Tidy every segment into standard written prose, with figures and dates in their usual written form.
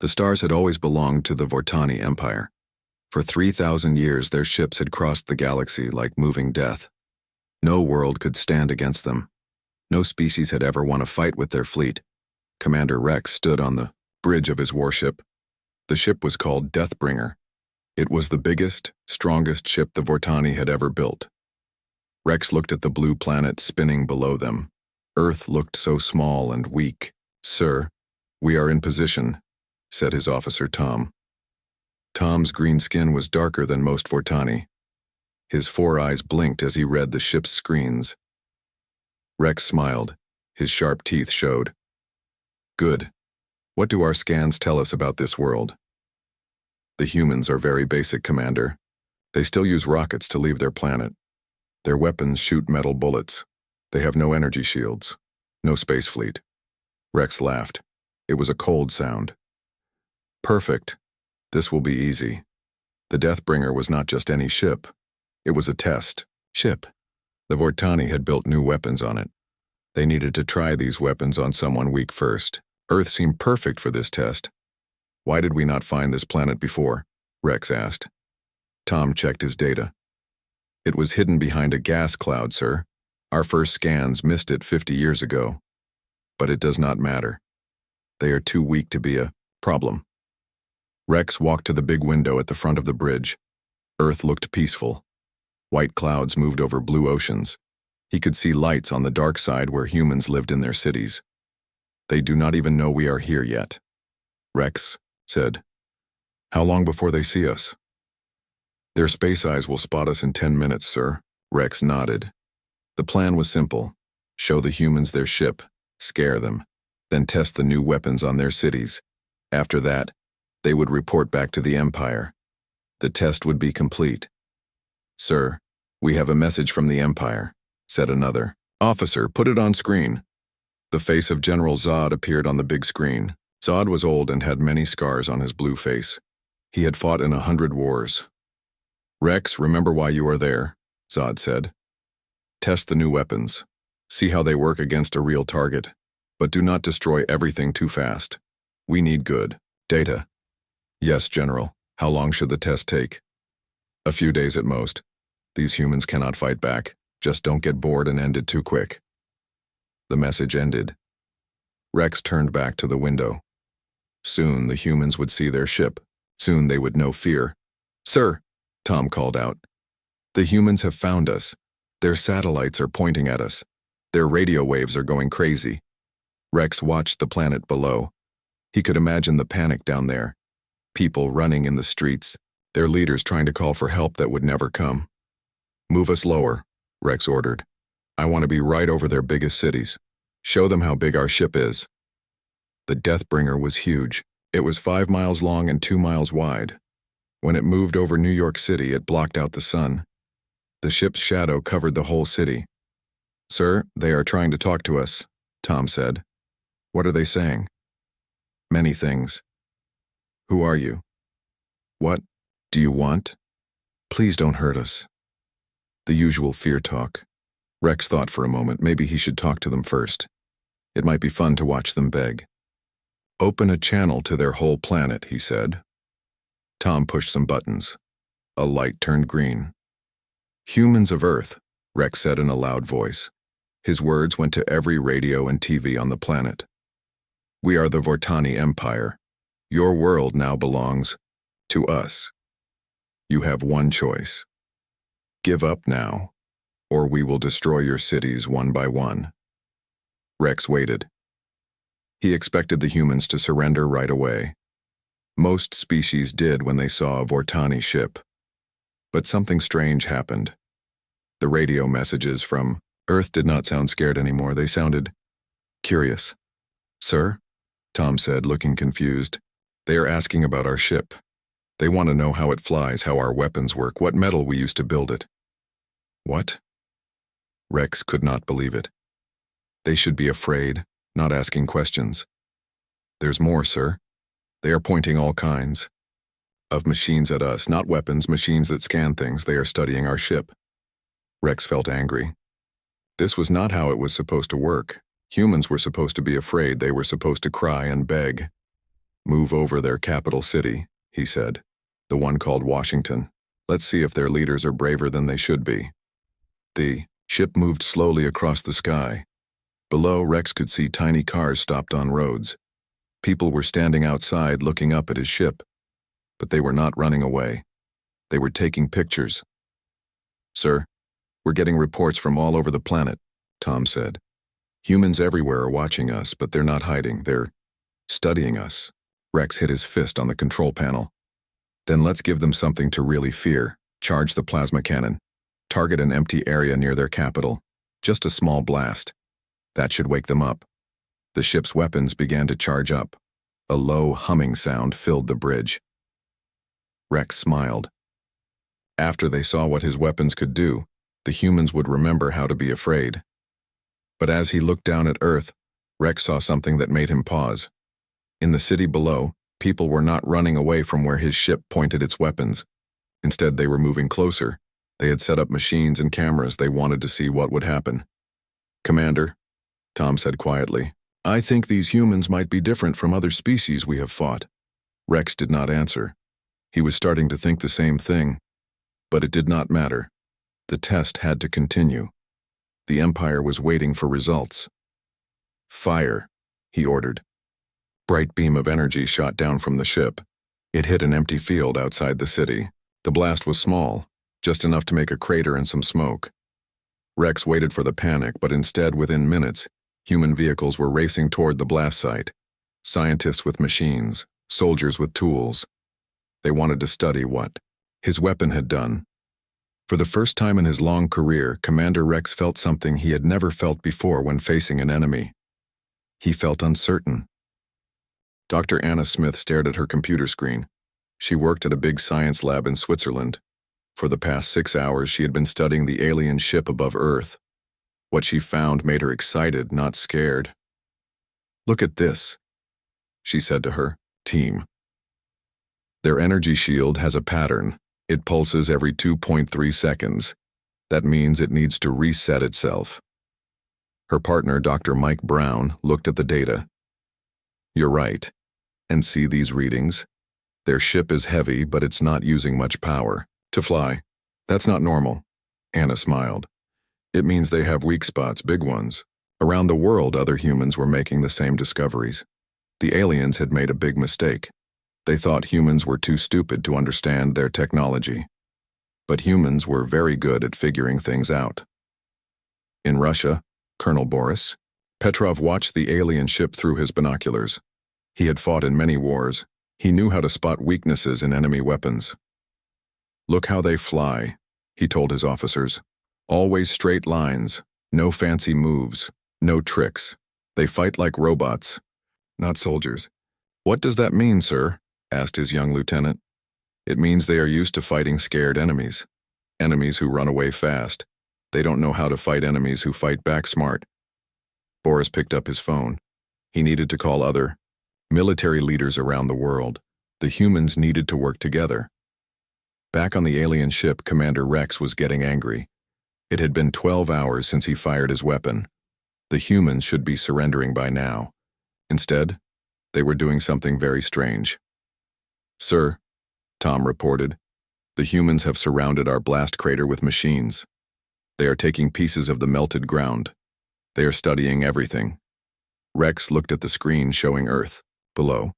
The stars had always belonged to the Vortani Empire. For 3,000 years, their ships had crossed the galaxy like moving death. No world could stand against them. No species had ever won a fight with their fleet. Commander Rex stood on the bridge of his warship. The ship was called Deathbringer. It was the biggest, strongest ship the Vortani had ever built. Rex looked at the blue planet spinning below them. Earth looked so small and weak. "Sir, we are in position," said his officer Tom. Tom's green skin was darker than most Vortani. His 4 eyes blinked as he read the ship's screens. Rex smiled. His sharp teeth showed. "Good. What do our scans tell us about this world?" "The humans are very basic, Commander. They still use rockets to leave their planet. Their weapons shoot metal bullets. They have no energy shields. No space fleet." Rex laughed. It was a cold sound. "Perfect. This will be easy." The Deathbringer was not just any ship. It was a test ship. The Vortani had built new weapons on it. They needed to try these weapons on someone weak first. Earth seemed perfect for this test. "Why did we not find this planet before?" Rex asked. Tom checked his data. "It was hidden behind a gas cloud, sir. Our first scans missed it 50 years ago. But it does not matter. They are too weak to be a problem." Rex walked to the big window at the front of the bridge. Earth looked peaceful. White clouds moved over blue oceans. He could see lights on the dark side where humans lived in their cities. "They do not even know we are here yet." Rex said, "How long before they see us?" "Their space eyes will spot us in 10 minutes, sir." Rex nodded. The plan was simple. Show the humans their ship, scare them, then test the new weapons on their cities. After that, they would report back to the Empire. The test would be complete. "Sir, we have a message from the Empire," said another. "Officer, put it on screen." The face of General Zod appeared on the big screen. Zod was old and had many scars on his blue face. He had fought in 100 wars. "Rex, remember why you are there," Zod said. "Test the new weapons. See how they work against a real target. But do not destroy everything too fast. We need good data." "Yes, General. How long should the test take?" "A few days at most. These humans cannot fight back. Just don't get bored and end it too quick." The message ended. Rex turned back to the window. Soon the humans would see their ship. Soon they would know fear. "Sir," Tom called out. "The humans have found us. Their satellites are pointing at us. Their radio waves are going crazy." Rex watched the planet below. He could imagine the panic down there. People running in the streets, their leaders trying to call for help that would never come. "Move us lower," Rex ordered. "I want to be right over their biggest cities. Show them how big our ship is." The Deathbringer was huge. It was 5 miles long and 2 miles wide. When it moved over New York City, it blocked out the sun. The ship's shadow covered the whole city. "Sir, they are trying to talk to us," Tom said. "What are they saying?" "Many things." "Who are you?" "What do you want?" "Please don't hurt us." The usual fear talk. Rex thought for a moment maybe he should talk to them first. It might be fun to watch them beg. "Open a channel to their whole planet," he said. Tom pushed some buttons. A light turned green. "Humans of Earth," Rex said in a loud voice. His words went to every radio and TV on the planet. "We are the Vortani Empire. Your world now belongs to us. You have one choice. Give up now, or we will destroy your cities one by one." Rex waited. He expected the humans to surrender right away. Most species did when they saw a Vortani ship. But something strange happened. The radio messages from Earth did not sound scared anymore. They sounded curious. "Sir?" Tom said, looking confused. "They are asking about our ship. They want to know how it flies, how our weapons work, what metal we used to build it." "What?" Rex could not believe it. They should be afraid, not asking questions. "There's more, sir. They are pointing all kinds of machines at us, not weapons, machines that scan things. They are studying our ship." Rex felt angry. This was not how it was supposed to work. Humans were supposed to be afraid. They were supposed to cry and beg. Move over their capital city, he said, the one called Washington. Let's see if their leaders are braver than they should be. The ship moved slowly across the sky. Below, Rex could see tiny cars stopped on roads. People were standing outside looking up at his ship, but they were not running away. They were taking pictures. Sir, we're getting reports from all over the planet, Tom said. Humans everywhere are watching us, but they're not hiding. They're studying us. Rex hit his fist on the control panel. Then let's give them something to really fear. Charge the plasma cannon. Target an empty area near their capital. Just a small blast. That should wake them up. The ship's weapons began to charge up. A low humming sound filled the bridge. Rex smiled. After they saw what his weapons could do, the humans would remember how to be afraid. But as he looked down at Earth, Rex saw something that made him pause. In the city below, people were not running away from where his ship pointed its weapons. Instead, they were moving closer. They had set up machines and cameras. They wanted to see what would happen. Commander, Tom said quietly, I think these humans might be different from other species we have fought. Rex did not answer. He was starting to think the same thing. But it did not matter. The test had to continue. The Empire was waiting for results. Fire, he ordered. Bright beam of energy shot down from the ship. It hit an empty field outside the city. The blast was small, just enough to make a crater and some smoke. Rex waited for the panic, but instead, within minutes, human vehicles were racing toward the blast site. Scientists with machines, soldiers with tools. They wanted to study what his weapon had done. For the first time in his long career, Commander Rex felt something he had never felt before when facing an enemy. He felt uncertain. Dr. Anna Smith stared at her computer screen. She worked at a big science lab in Switzerland. For the past 6 hours, she had been studying the alien ship above Earth. What she found made her excited, not scared. Look at this, she said to her team. Their energy shield has a pattern. It pulses every 2.3 seconds. That means it needs to reset itself. Her partner, Dr. Mike Brown, looked at the data. You're right. And see these readings? Their ship is heavy, but it's not using much power to fly. That's not normal. Anna smiled. It means they have weak spots, big ones. Around the world, other humans were making the same discoveries. The aliens had made a big mistake. They thought humans were too stupid to understand their technology. But humans were very good at figuring things out. In Russia, Colonel Boris Petrov watched the alien ship through his binoculars. He had fought in many wars. He knew how to spot weaknesses in enemy weapons. Look how they fly, he told his officers. Always straight lines, no fancy moves, no tricks. They fight like robots, not soldiers. What does that mean, sir? Asked his young lieutenant. It means they are used to fighting scared enemies. Enemies who run away fast. They don't know how to fight enemies who fight back smart. Boris picked up his phone. He needed to call other military leaders around the world. The humans needed to work together. Back on the alien ship, Commander Rex was getting angry. It had been 12 hours since he fired his weapon. The humans should be surrendering by now. Instead, they were doing something very strange. Sir, Tom reported, the humans have surrounded our blast crater with machines. They are taking pieces of the melted ground. They are studying everything. Rex looked at the screen showing Earth, below.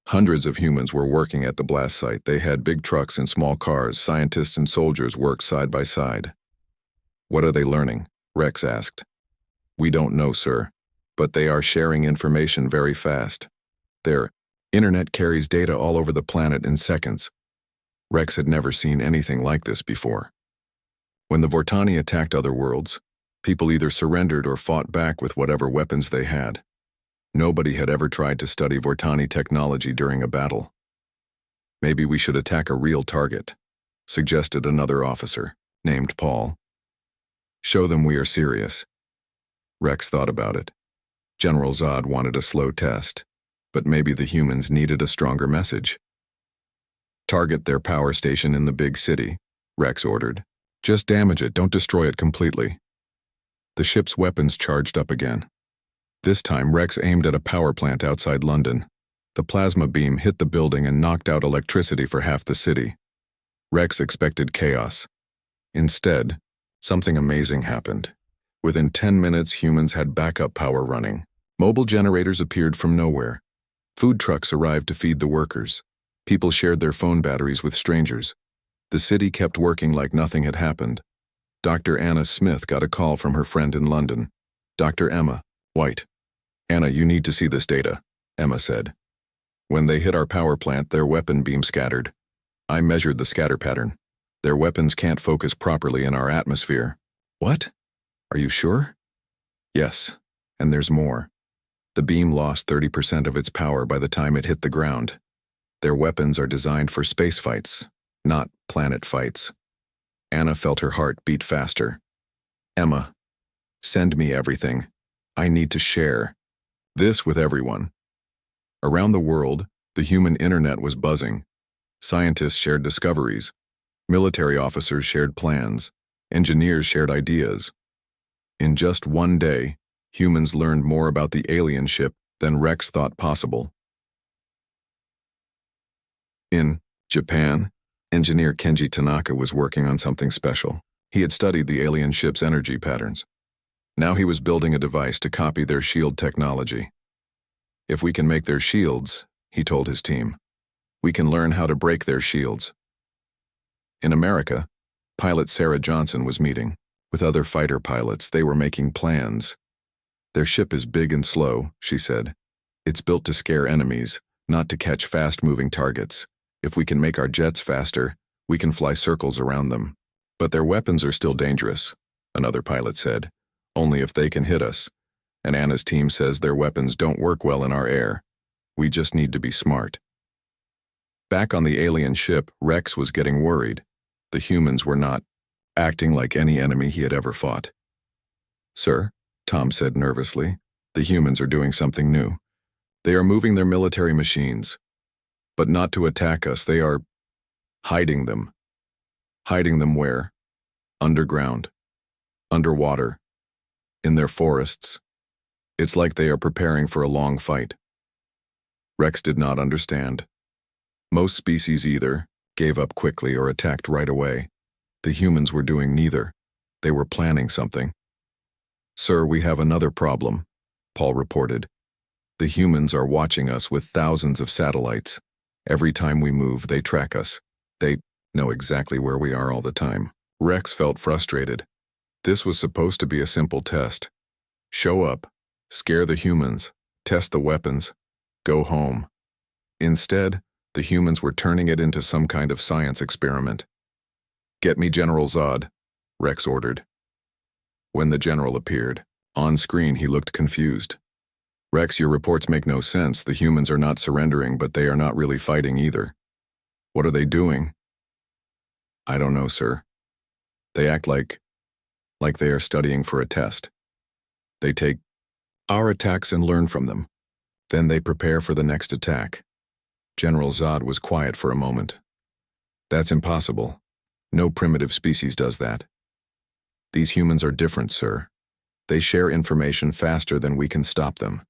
Hundreds of humans were working at the blast site. They had big trucks and small cars. Scientists and soldiers worked side by side. What are they learning? Rex asked. We don't know, sir, but they are sharing information very fast. Their internet carries data all over the planet in seconds. Rex had never seen anything like this before. When the Vortani attacked other worlds, people either surrendered or fought back with whatever weapons they had. Nobody had ever tried to study Vortani technology during a battle. Maybe we should attack a real target, suggested another officer, named Paul. Show them we are serious. Rex thought about it. General Zod wanted a slow test, but maybe the humans needed a stronger message. Target their power station in the big city, Rex ordered. Just damage it, don't destroy it completely. The ship's weapons charged up again. This time, Rex aimed at a power plant outside London. The plasma beam hit the building and knocked out electricity for half the city. Rex expected chaos. Instead, something amazing happened. Within 10 minutes, humans had backup power running. Mobile generators appeared from nowhere. Food trucks arrived to feed the workers. People shared their phone batteries with strangers. The city kept working like nothing had happened. Dr. Anna Smith got a call from her friend in London. Dr. Emma White. Anna, you need to see this data, Emma said. When they hit our power plant, their weapon beam scattered. I measured the scatter pattern. Their weapons can't focus properly in our atmosphere. What? Are you sure? Yes, and there's more. The beam lost 30% of its power by the time it hit the ground. Their weapons are designed for space fights, not planet fights. Anna felt her heart beat faster. Emma, send me everything. I need to share this with everyone. Around the world, the human internet was buzzing. Scientists shared discoveries. Military officers shared plans. Engineers shared ideas. In just one day, humans learned more about the alien ship than Rex thought possible. In Japan, engineer Kenji Tanaka was working on something special. He had studied the alien ship's energy patterns. Now he was building a device to copy their shield technology. If we can make their shields, he told his team, we can learn how to break their shields. In America, pilot Sarah Johnson was meeting. With other fighter pilots, they were making plans. Their ship is big and slow, she said. It's built to scare enemies, not to catch fast-moving targets. If we can make our jets faster, we can fly circles around them. But their weapons are still dangerous, another pilot said. Only if they can hit us. And Anna's team says their weapons don't work well in our air. We just need to be smart. Back on the alien ship, Rex was getting worried. The humans were not acting like any enemy he had ever fought. Sir, Tom said nervously, the humans are doing something new. They are moving their military machines. But not to attack us, they are hiding them. Hiding them where? Underground. Underwater. In their forests. It's like they are preparing for a long fight. Rex did not understand. Most species either gave up quickly or attacked right away. The humans were doing neither. They were planning something. Sir, we have another problem, Paul reported. The humans are watching us with thousands of satellites. Every time we move, they track us. They know exactly where we are all the time. Rex felt frustrated. This was supposed to be a simple test. Show up, scare the humans, test the weapons, go home. Instead, the humans were turning it into some kind of science experiment. Get me General Zod, Rex ordered. When the general appeared, on screen he looked confused. Rex, your reports make no sense. The humans are not surrendering, but they are not really fighting either. What are they doing? I don't know, sir. They act like they are studying for a test. They take our attacks and learn from them. Then they prepare for the next attack. General Zod was quiet for a moment. That's impossible. No primitive species does that. These humans are different, sir. They share information faster than we can stop them.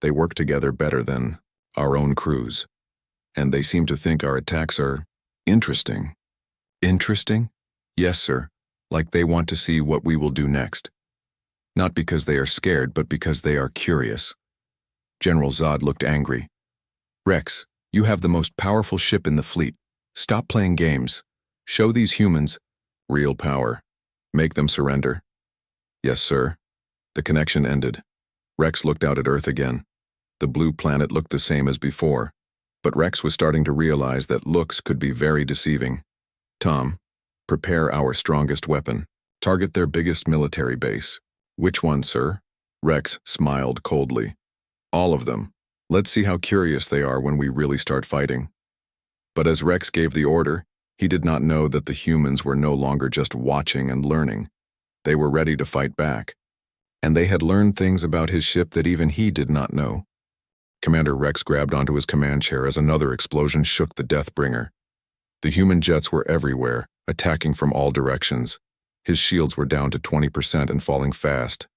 They work together better than our own crews. And they seem to think our attacks are interesting. Interesting? Yes, sir. Like they want to see what we will do next. Not because they are scared, but because they are curious. General Zod looked angry. Rex, you have the most powerful ship in the fleet. Stop playing games. Show these humans real power. Make them surrender. Yes, sir. The connection ended. Rex looked out at Earth again. The blue planet looked the same as before, but Rex was starting to realize that looks could be very deceiving. Tom, prepare our strongest weapon. Target their biggest military base. Which one, sir? Rex smiled coldly. All of them. Let's see how curious they are when we really start fighting. But as Rex gave the order, he did not know that the humans were no longer just watching and learning. They were ready to fight back. And they had learned things about his ship that even he did not know. Commander Rex grabbed onto his command chair as another explosion shook the Deathbringer. The human jets were everywhere, attacking from all directions. His shields were down to 20% and falling fast.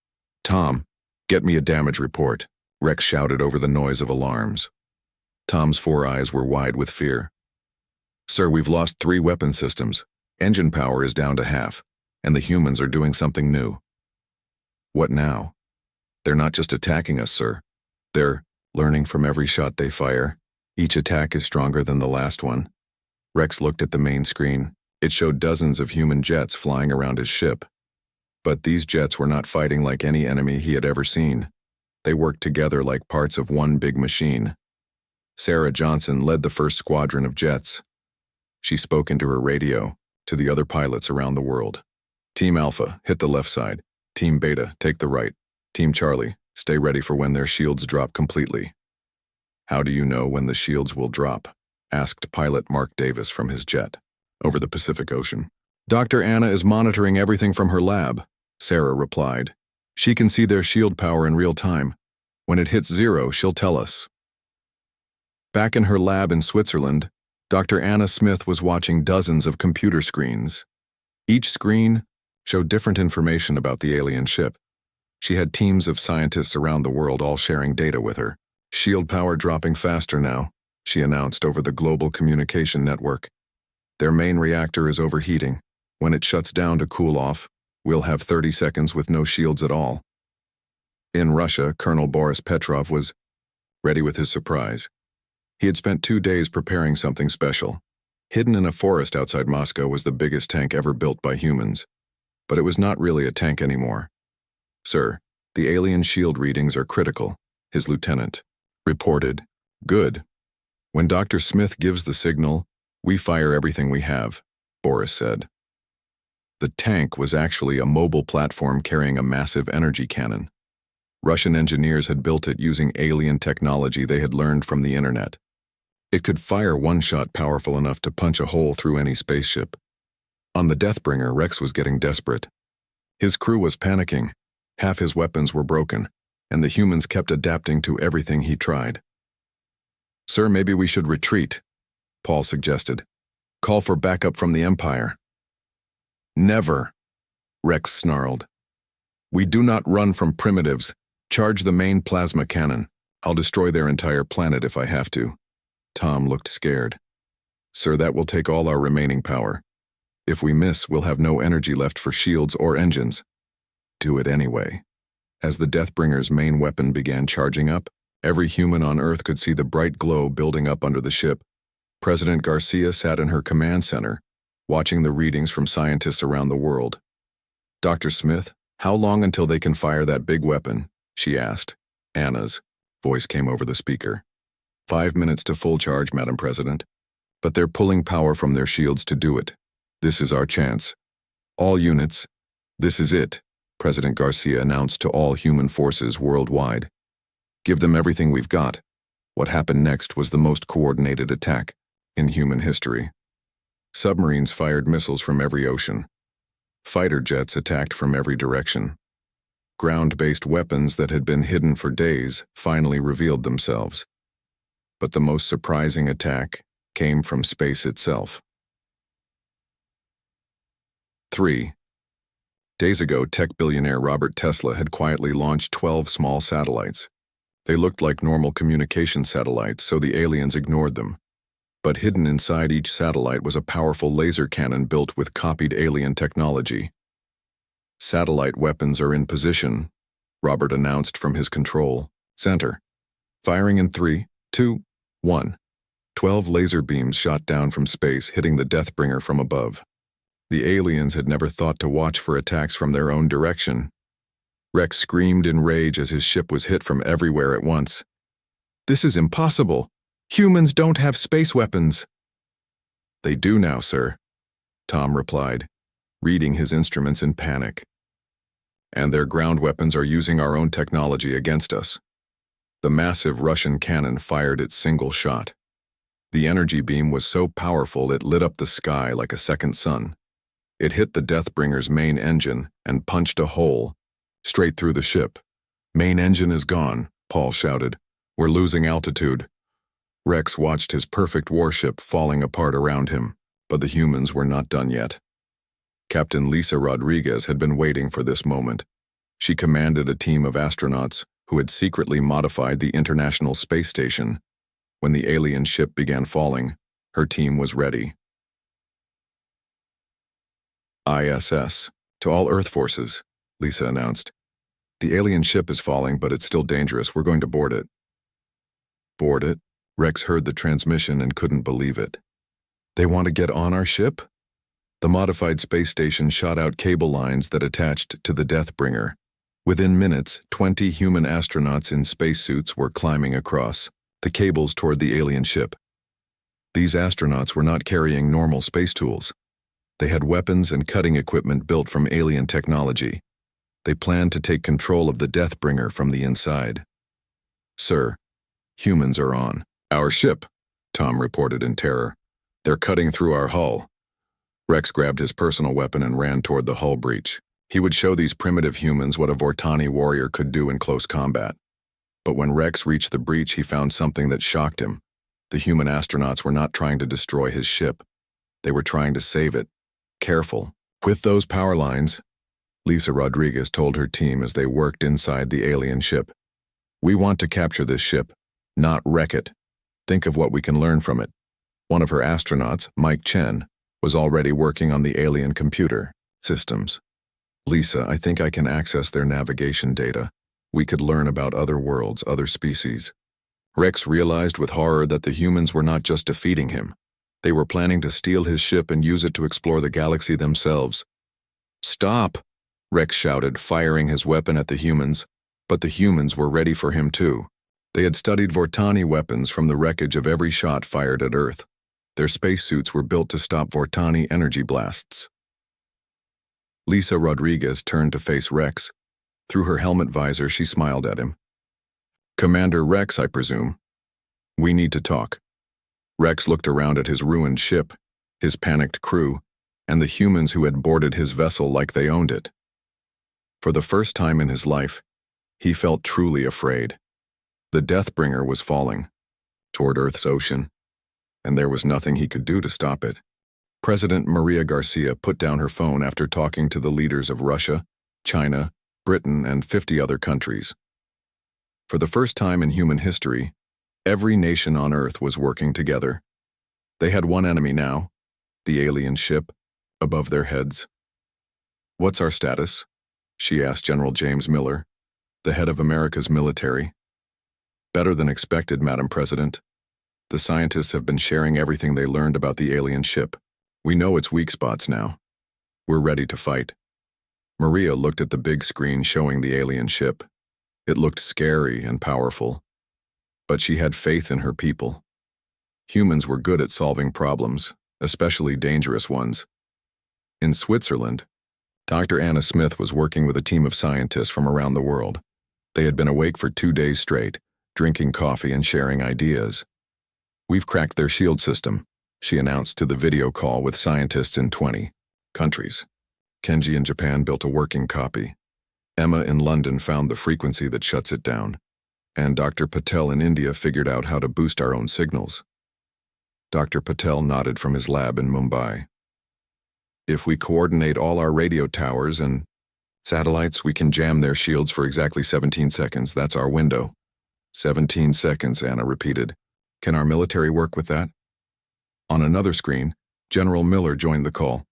Tom, get me a damage report, Rex shouted over the noise of alarms. Tom's 4 eyes were wide with fear. "Sir, we've lost 3 weapon systems. Engine power is down to half, and the humans are doing something new." "What now?" "They're not just attacking us, sir. They're learning from every shot they fire. Each attack is stronger than the last one." Rex looked at the main screen. It showed dozens of human jets flying around his ship. But these jets were not fighting like any enemy he had ever seen. They worked together like parts of one big machine. Sarah Johnson led the first squadron of jets. She spoke into her radio to the other pilots around the world. "Team Alpha, hit the left side. Team Beta, take the right. Team Charlie, stay ready for when their shields drop completely." "How do you know when the shields will drop?" asked pilot Mark Davis from his jet. "Over the Pacific Ocean." "Dr. Anna is monitoring everything from her lab," Sarah replied. "She can see their shield power in real time. When it hits 0, she'll tell us." Back in her lab in Switzerland, Dr. Anna Smith was watching dozens of computer screens. Each screen showed different information about the alien ship. She had teams of scientists around the world all sharing data with her. "Shield power dropping faster now," she announced over the global communication network. "Their main reactor is overheating. When it shuts down to cool off, we'll have 30 seconds with no shields at all." In Russia, Colonel Boris Petrov was ready with his surprise. He had spent 2 days preparing something special. Hidden in a forest outside Moscow was the biggest tank ever built by humans. But it was not really a tank anymore. "Sir, the alien shield readings are critical," his lieutenant reported. "Good. When Dr. Smith gives the signal, we fire everything we have," Boris said. The tank was actually a mobile platform carrying a massive energy cannon. Russian engineers had built it using alien technology they had learned from the internet. It could fire one shot powerful enough to punch a hole through any spaceship. On the Deathbringer, Rex was getting desperate. His crew was panicking. Half his weapons were broken, and the humans kept adapting to everything he tried. "Sir, maybe we should retreat," Paul suggested. "Call for backup from the Empire." "Never," Rex snarled. "We do not run from primitives. Charge the main plasma cannon. I'll destroy their entire planet if I have to." Tom looked scared. "Sir, that will take all our remaining power. If we miss, we'll have no energy left for shields or engines." "Do it anyway." As the Deathbringer's main weapon began charging up, every human on Earth could see the bright glow building up under the ship. President Garcia sat in her command center, watching the readings from scientists around the world. "Dr. Smith, how long until they can fire that big weapon?" she asked. Anna's voice came over the speaker. 5 minutes to full charge, Madam President. But they're pulling power from their shields to do it. This is our chance. All units, this is it," President Garcia announced to all human forces worldwide. "Give them everything we've got." What happened next was the most coordinated attack in human history. Submarines fired missiles from every ocean. Fighter jets attacked from every direction. Ground-based weapons that had been hidden for days finally revealed themselves. But the most surprising attack came from space itself. 3. Days ago, tech billionaire Robert Tesla had quietly launched 12 small satellites. They looked like normal communication satellites, so the aliens ignored them. But hidden inside each satellite was a powerful laser cannon built with copied alien technology. "Satellite weapons are in position," Robert announced from his control center. "Firing in 3, 2, 1. 12 laser beams shot down from space, hitting the Deathbringer from above. The aliens had never thought to watch for attacks from their own direction. Rex screamed in rage as his ship was hit from everywhere at once. "This is impossible. Humans don't have space weapons." "They do now, sir," Tom replied, reading his instruments in panic. "And their ground weapons are using our own technology against us." The massive Russian cannon fired its single shot. The energy beam was so powerful it lit up the sky like a second sun. It hit the Deathbringer's main engine and punched a hole straight through the ship. "Main engine is gone," Paul shouted. "We're losing altitude." Rex watched his perfect warship falling apart around him, but the humans were not done yet. Captain Lisa Rodriguez had been waiting for this moment. She commanded a team of astronauts who had secretly modified the International Space Station. When the alien ship began falling, her team was ready. ISS. To all Earth forces, Lisa announced. The alien ship is falling, but it's still dangerous. We're going to board it. Board it? Rex heard the transmission and couldn't believe it. They want to get on our ship? The modified space station shot out cable lines that attached to the Deathbringer. Within minutes, 20 human astronauts in spacesuits were climbing across the cables toward the alien ship. These astronauts were not carrying normal space tools. They had weapons and cutting equipment built from alien technology. They planned to take control of the Deathbringer from the inside. Sir, humans are on our ship, Tom reported in terror. They're cutting through our hull. Rex grabbed his personal weapon and ran toward the hull breach. He would show these primitive humans what a Vortani warrior could do in close combat. But when Rex reached the breach, he found something that shocked him. The human astronauts were not trying to destroy his ship. They were trying to save it. Careful. With those power lines, Lisa Rodriguez told her team as they worked inside the alien ship. We want to capture this ship, not wreck it. Think of what we can learn from it. One of her astronauts, Mike Chen, was already working on the alien computer systems. Lisa, I think I can access their navigation data. We could learn about other worlds, other species. Rex realized with horror that the humans were not just defeating him. They were planning to steal his ship and use it to explore the galaxy themselves. Stop! Rex shouted, firing his weapon at the humans. But the humans were ready for him too. They had studied Vortani weapons from the wreckage of every shot fired at Earth. Their spacesuits were built to stop Vortani energy blasts. Lisa Rodriguez turned to face Rex. Through her helmet visor, she smiled at him. Commander Rex, I presume. We need to talk. Rex looked around at his ruined ship, his panicked crew, and the humans who had boarded his vessel like they owned it. For the first time in his life, he felt truly afraid. The Deathbringer was falling toward Earth's ocean, and there was nothing he could do to stop it. President Maria Garcia put down her phone after talking to the leaders of Russia, China, Britain, and 50 other countries. For the first time in human history, every nation on Earth was working together. They had one enemy now, the alien ship, above their heads. What's our status? She asked General James Miller, the head of America's military. Better than expected, Madam President. The scientists have been sharing everything they learned about the alien ship. We know its weak spots now. We're ready to fight. Maria looked at the big screen showing the alien ship. It looked scary and powerful. But she had faith in her people. Humans were good at solving problems, especially dangerous ones. In Switzerland, Dr. Anna Smith was working with a team of scientists from around the world. They had been awake for 2 days straight, drinking coffee and sharing ideas. We've cracked their shield system, she announced to the video call with scientists in 20 countries. Kenji in Japan built a working copy. Emma in London found the frequency that shuts it down. And Dr. Patel in India figured out how to boost our own signals. Dr. Patel nodded from his lab in Mumbai. If we coordinate all our radio towers and satellites, we can jam their shields for exactly 17 seconds. That's our window. 17 seconds, Anna repeated. Can our military work with that? On another screen, General Miller joined the call.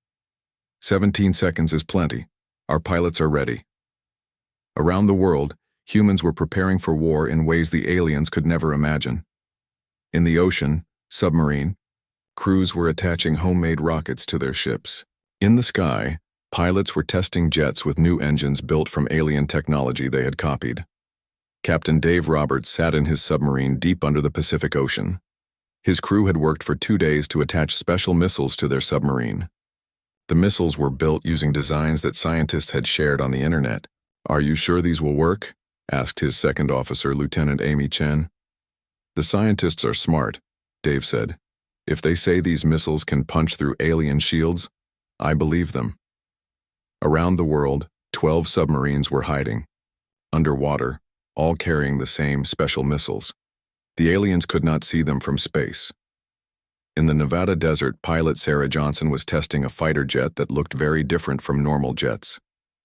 17 seconds is plenty. Our pilots are ready. Around the world, humans were preparing for war in ways the aliens could never imagine. In the ocean, submarine, crews were attaching homemade rockets to their ships. In the sky, pilots were testing jets with new engines built from alien technology they had copied. Captain Dave Roberts sat in his submarine deep under the Pacific Ocean. His crew had worked for 2 days to attach special missiles to their submarine. The missiles were built using designs that scientists had shared on the internet. Are you sure these will work? Asked his second officer, Lieutenant Amy Chen. The scientists are smart, Dave said. If they say these missiles can punch through alien shields, I believe them. Around the world, 12 submarines were hiding. Underwater, all carrying the same special missiles. The aliens could not see them from space. In the Nevada desert, pilot Sarah Johnson was testing a fighter jet that looked very different from normal jets.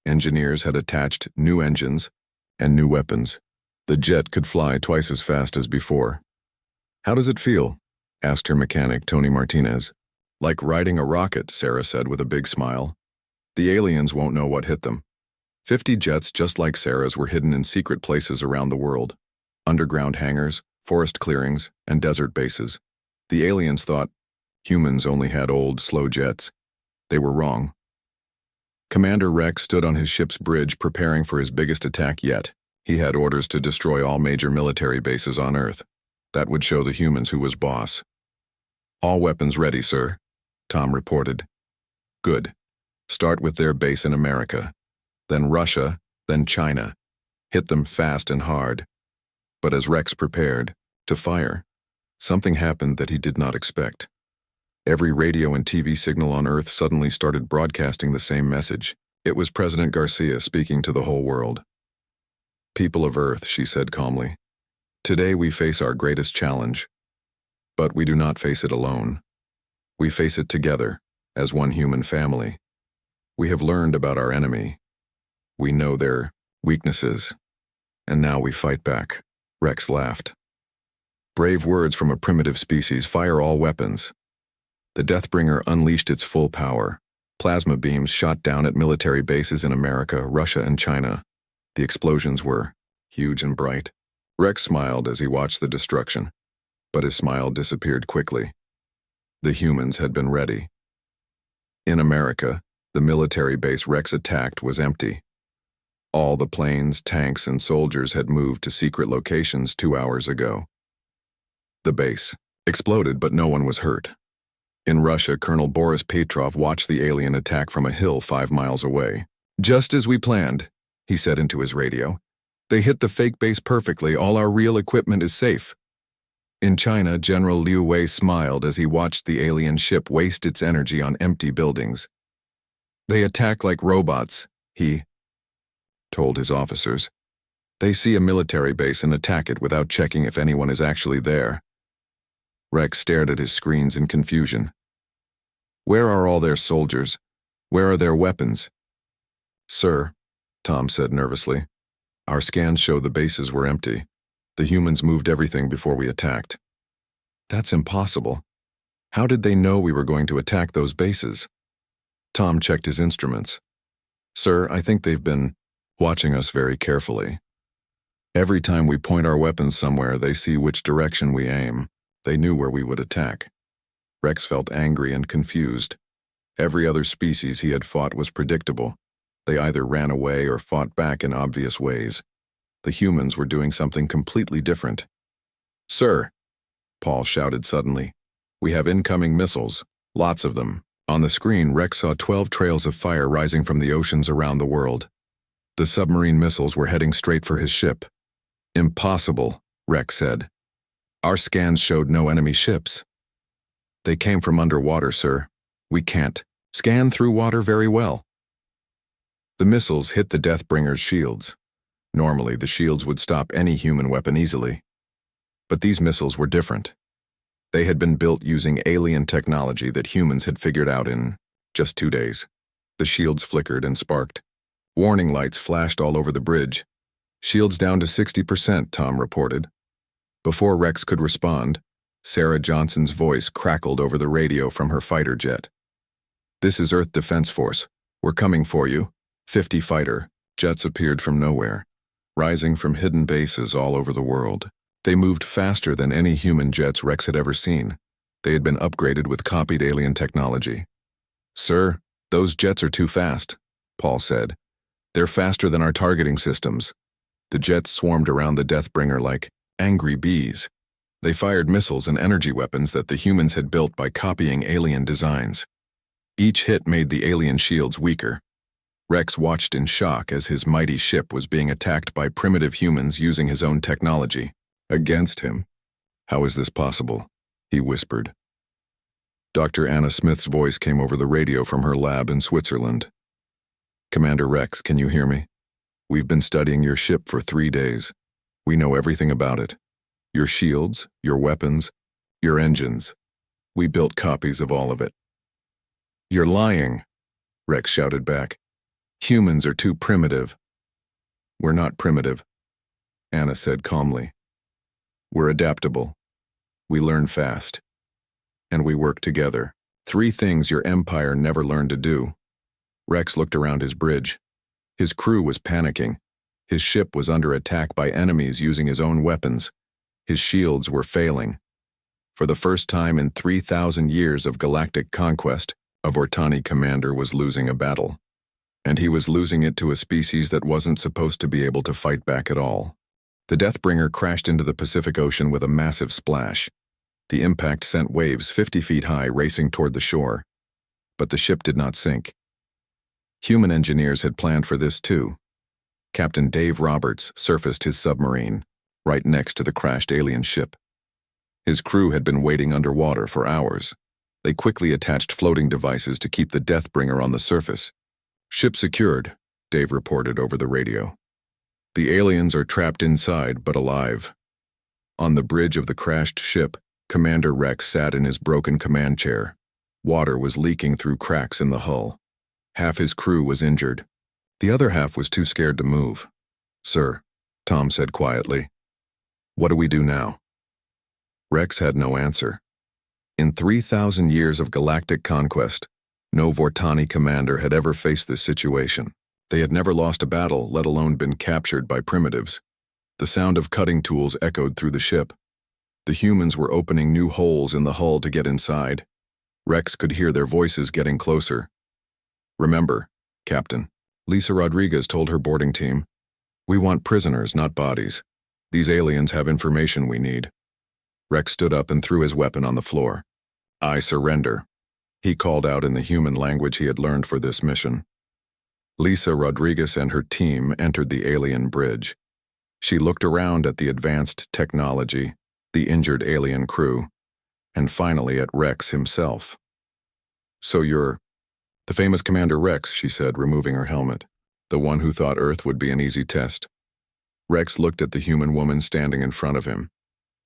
Engineers had attached new engines and new weapons. The jet could fly twice as fast as before. How does it feel? Asked her mechanic, Tony Martinez. Like riding a rocket, Sarah said with a big smile. The aliens won't know what hit them. 50 jets just like Sarah's were hidden in secret places around the world. Underground hangars, forest clearings, and desert bases. The aliens thought humans only had old, slow jets. They were wrong. Commander Rex stood on his ship's bridge preparing for his biggest attack yet. He had orders to destroy all major military bases on Earth. That would show the humans who was boss. All weapons ready, sir, Tom reported. Good. Start with their base in America. Then Russia, then China. Hit them fast and hard. But as Rex prepared to fire, something happened that he did not expect. Every radio and TV signal on Earth suddenly started broadcasting the same message. It was President Garcia speaking to the whole world. People of Earth, she said calmly, today we face our greatest challenge. But we do not face it alone. We face it together, as one human family. We have learned about our enemy. We know their weaknesses. And now we fight back. Rex laughed. Brave words from a primitive species. Fire all weapons. The Deathbringer unleashed its full power. Plasma beams shot down at military bases in America, Russia, and China. The explosions were huge and bright. Rex smiled as he watched the destruction, but his smile disappeared quickly. The humans had been ready. In America, the military base Rex attacked was empty. All the planes, tanks, and soldiers had moved to secret locations 2 hours ago. The base exploded, but no one was hurt. In Russia, Colonel Boris Petrov watched the alien attack from a hill 5 miles away. Just as we planned, he said into his radio. They hit the fake base perfectly. All our real equipment is safe. In China, General Liu Wei smiled as he watched the alien ship waste its energy on empty buildings. They attack like robots, he told his officers. They see a military base and attack it without checking if anyone is actually there. Rex stared at his screens in confusion. Where are all their soldiers? Where are their weapons? Sir, Tom said nervously, our scans show the bases were empty. The humans moved everything before we attacked. That's impossible. How did they know we were going to attack those bases? Tom checked his instruments. Sir, I think they've been watching us very carefully. Every time we point our weapons somewhere, they see which direction we aim. They knew where we would attack. Rex felt angry and confused. Every other species he had fought was predictable. They either ran away or fought back in obvious ways. The humans were doing something completely different. Sir, Paul shouted suddenly, we have incoming missiles, lots of them. On the screen, Rex saw 12 trails of fire rising from the oceans around the world. The submarine missiles were heading straight for his ship. Impossible, Rex said. Our scans showed no enemy ships. They came from underwater, sir. We can't scan through water very well. The missiles hit the Deathbringer's shields. Normally, the shields would stop any human weapon easily. But these missiles were different. They had been built using alien technology that humans had figured out in just 2 days. The shields flickered and sparked. Warning lights flashed all over the bridge. Shields down to 60%, Tom reported. Before Rex could respond, Sarah Johnson's voice crackled over the radio from her fighter jet. This is Earth Defense Force. We're coming for you. 50 fighter jets appeared from nowhere, rising from hidden bases all over the world. They moved faster than any human jets Rex had ever seen. They had been upgraded with copied alien technology. Sir, those jets are too fast, Paul said. They're faster than our targeting systems. The jets swarmed around the Deathbringer like angry bees. They fired missiles and energy weapons that the humans had built by copying alien designs. Each hit made the alien shields weaker. Rex watched in shock as his mighty ship was being attacked by primitive humans using his own technology. Against him. How is this possible? He whispered. Dr. Anna Smith's voice came over the radio from her lab in Switzerland. Commander Rex, can you hear me? We've been studying your ship for 3 days. We know everything about it. Your shields, your weapons, your engines. We built copies of all of it. You're lying, Rex shouted back. Humans are too primitive. We're not primitive, Anna said calmly. We're adaptable. We learn fast. And we work together. 3 things your empire never learned to do. Rex looked around his bridge. His crew was panicking. His ship was under attack by enemies using his own weapons. His shields were failing. For the first time in 3,000 years of galactic conquest, a Vortani commander was losing a battle. And he was losing it to a species that wasn't supposed to be able to fight back at all. The Deathbringer crashed into the Pacific Ocean with a massive splash. The impact sent waves 50 feet high racing toward the shore. But the ship did not sink. Human engineers had planned for this too. Captain Dave Roberts surfaced his submarine, right next to the crashed alien ship. His crew had been waiting underwater for hours. They quickly attached floating devices to keep the Deathbringer on the surface. "Ship secured," Dave reported over the radio. "The aliens are trapped inside, but alive." On the bridge of the crashed ship, Commander Rex sat in his broken command chair. Water was leaking through cracks in the hull. Half his crew was injured. The other half was too scared to move. "Sir," Tom said quietly, "what do we do now?" Rex had no answer. In 3,000 years of galactic conquest, no Vortani commander had ever faced this situation. They had never lost a battle, let alone been captured by primitives. The sound of cutting tools echoed through the ship. The humans were opening new holes in the hull to get inside. Rex could hear their voices getting closer. "Remember, Captain," Lisa Rodriguez told her boarding team, "we want prisoners, not bodies. These aliens have information we need." Rex stood up and threw his weapon on the floor. "I surrender," he called out in the human language he had learned for this mission. Lisa Rodriguez and her team entered the alien bridge. She looked around at the advanced technology, the injured alien crew, and finally at Rex himself. "So you're the famous Commander Rex," she said, removing her helmet, "the one who thought Earth would be an easy test." Rex looked at the human woman standing in front of him.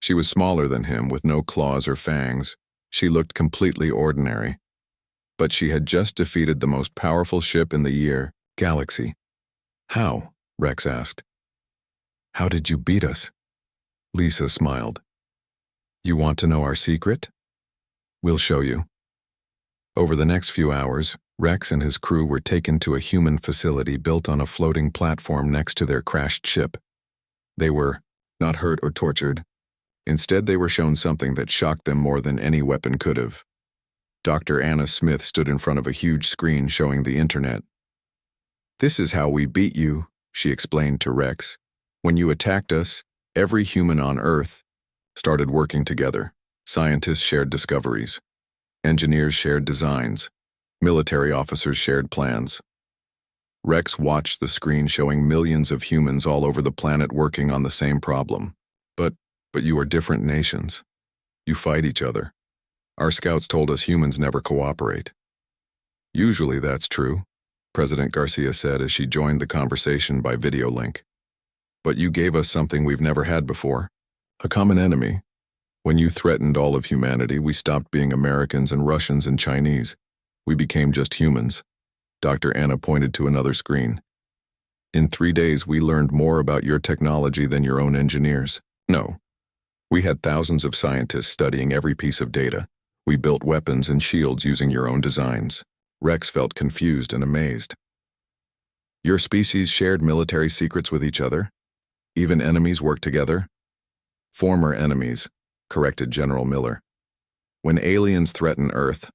She was smaller than him, with no claws or fangs. She looked completely ordinary. But she had just defeated the most powerful ship in the year, Galaxy. "How?" Rex asked. "How did you beat us?" Lisa smiled. "You want to know our secret? We'll show you." Over the next few hours, Rex and his crew were taken to a human facility built on a floating platform next to their crashed ship. They were not hurt or tortured. Instead, they were shown something that shocked them more than any weapon could have. Dr. Anna Smith stood in front of a huge screen showing the internet. "This is how we beat you," she explained to Rex. "When you attacked us, every human on Earth started working together. Scientists shared discoveries. Engineers shared designs. Military officers shared plans." Rex watched the screen showing millions of humans all over the planet working on the same problem. But you are different nations. You fight each other. Our scouts told us humans never cooperate." "Usually that's true," President Garcia said as she joined the conversation by video link. "But you gave us something we've never had before. A common enemy. When you threatened all of humanity, we stopped being Americans and Russians and Chinese. We became just humans." Dr. Anna pointed to another screen. "In 3 days, we learned more about your technology than your own engineers. No. We had thousands of scientists studying every piece of data. We built weapons and shields using your own designs." Rex felt confused and amazed. "Your species shared military secrets with each other? Even enemies worked together?" "Former enemies," corrected General Miller. "When aliens threaten Earth,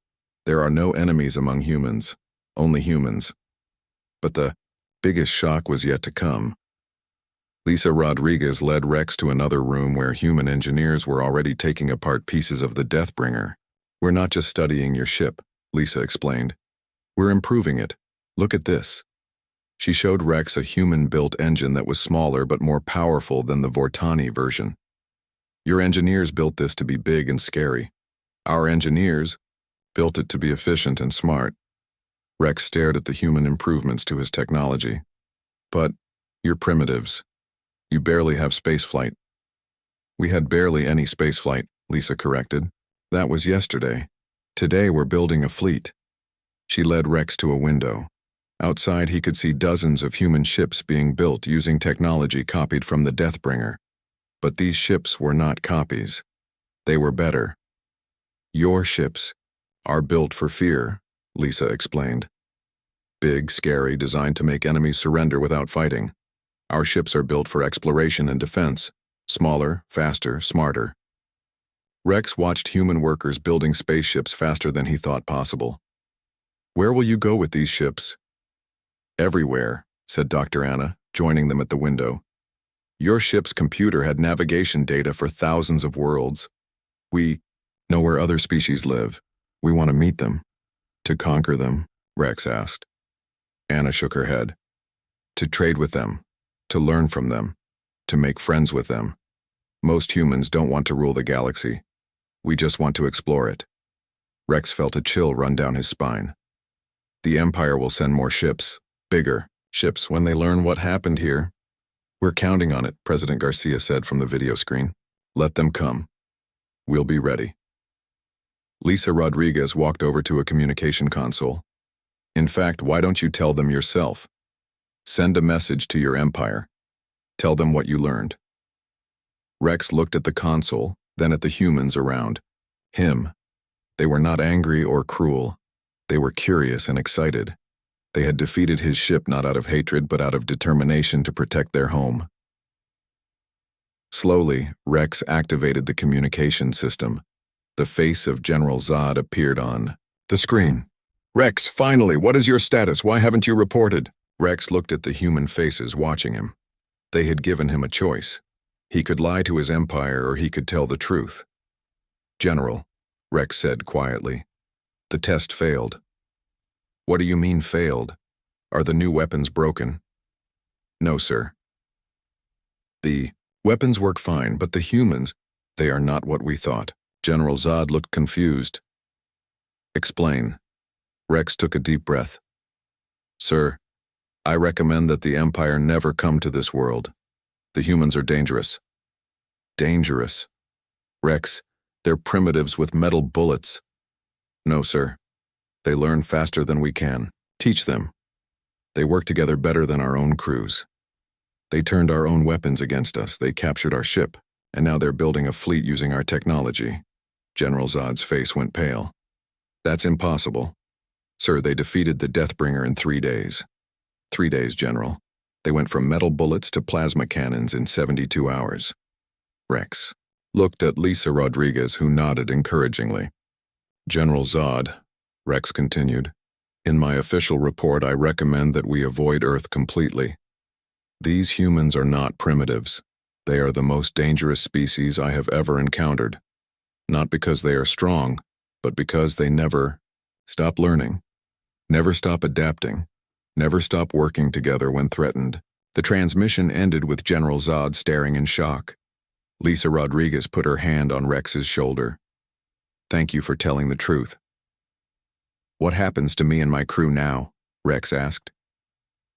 there are no enemies among humans, only humans. But the biggest shock was yet to come." Lisa Rodriguez led Rex to another room where human engineers were already taking apart pieces of the Deathbringer. "We're not just studying your ship," Lisa explained. "We're improving it. Look at this." She showed Rex a human-built engine that was smaller but more powerful than the Vortani version. "Your engineers built this to be big and scary. Our engineers built it to be efficient and smart." Rex stared at the human improvements to his technology. "But you're primitives. You barely have spaceflight." "We had barely any spaceflight," Lisa corrected. "That was yesterday. Today we're building a fleet." She led Rex to a window. Outside he could see dozens of human ships being built using technology copied from the Deathbringer. But these ships were not copies. They were better. Your ships are built for fear, Lisa explained. Big, scary, designed to make enemies surrender without fighting. Our ships are built for exploration and defense. Smaller, faster, smarter. Rex watched human workers building spaceships faster than he thought possible. Where will you go with these ships? Everywhere, said Dr. Anna, joining them at the window. Your ship's computer had navigation data for thousands of worlds. We know where other species live. We want to meet them. To conquer them, Rex asked. Anna shook her head. To trade with them. To learn from them. To make friends with them. Most humans don't want to rule the galaxy. We just want to explore it. Rex felt a chill run down his spine. The Empire will send more ships, bigger ships, when they learn what happened here. We're counting on it, President Garcia said from the video screen. Let them come. We'll be ready. Lisa Rodriguez walked over to a communication console. In fact, why don't you tell them yourself? Send a message to your Empire. Tell them what you learned. Rex looked at the console, then at the humans around him. They were not angry or cruel. They were curious and excited. They had defeated his ship not out of hatred but out of determination to protect their home. Slowly, Rex activated the communication system. The face of General Zod appeared on the screen. Rex, finally, what is your status? Why haven't you reported? Rex looked at the human faces watching him. They had given him a choice. He could lie to his Empire or he could tell the truth. General, Rex said quietly, the test failed. What do you mean failed? Are the new weapons broken? No, sir. The weapons work fine, but the humans, they are not what we thought. General Zod looked confused. Explain. Rex took a deep breath. Sir, I recommend that the Empire never come to this world. The humans are dangerous. Dangerous. Rex, they're primitives with metal bullets. No, sir. They learn faster than we can. Teach them. They work together better than our own crews. They turned our own weapons against us. They captured our ship, and now they're building a fleet using our technology. General Zod's face went pale. That's impossible. Sir, they defeated the Deathbringer in 3 days. 3 days, General. They went from metal bullets to plasma cannons in 72 hours. Rex looked at Lisa Rodriguez, who nodded encouragingly. General Zod, Rex continued, in my official report I recommend that we avoid Earth completely. These humans are not primitives. They are the most dangerous species I have ever encountered. Not because they are strong, but because they never stop learning, never stop adapting, never stop working together when threatened. The transmission ended with General Zod staring in shock. Lisa Rodriguez put her hand on Rex's shoulder. Thank you for telling the truth. What happens to me and my crew now? Rex asked.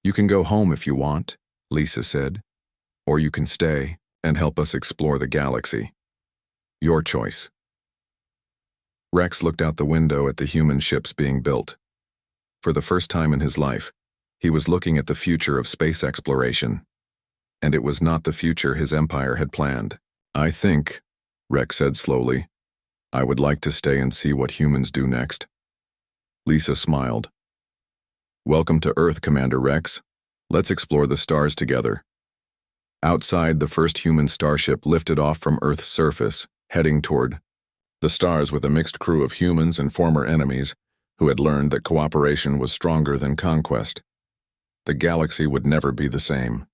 You can go home if you want, Lisa said. Or you can stay and help us explore the galaxy. Your choice. Rex looked out the window at the human ships being built. For the first time in his life, he was looking at the future of space exploration. And it was not the future his Empire had planned. I think, Rex said slowly, I would like to stay and see what humans do next. Lisa smiled. Welcome to Earth, Commander Rex. Let's explore the stars together. Outside, the first human starship lifted off from Earth's surface, heading toward the stars with a mixed crew of humans and former enemies who had learned that cooperation was stronger than conquest. The galaxy would never be the same.